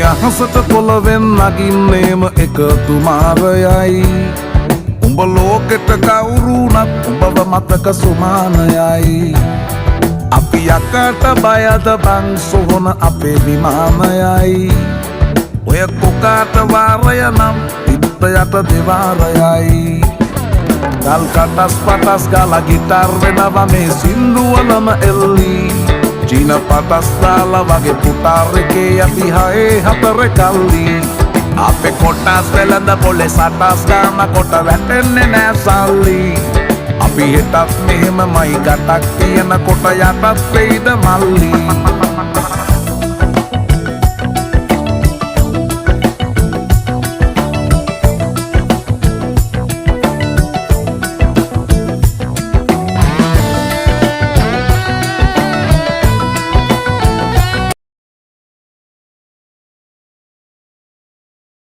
අහසට පොළවෙන් නගින්නේම එකතු මාරයයි උඹ ලෝකෙට කවුරුනත් උඹව මතක සුමානයයි අපි යකට බයද බං සොහොන අපේ විමානයයි ඔය කොකාට වාරය නම් ඉත්ත යට දෙවාරයයි ගල් කටස් පටස් ගාලා ගිටාර් වෙනවා මේ සින්දුවලම එල්ලි චීන පටස් දාලා වගේ පුටාර් එකේ අපි හයේ හතර කල්ලි අපේ කොටස් වෙලඳ පොලේ සටස් ගාන කොට වැටෙන්නේ නෑ සල්ලි අපි හෙටත් මෙහෙමමයි ගටක් තියෙන කොට යටත් වෙයිද මල්ලි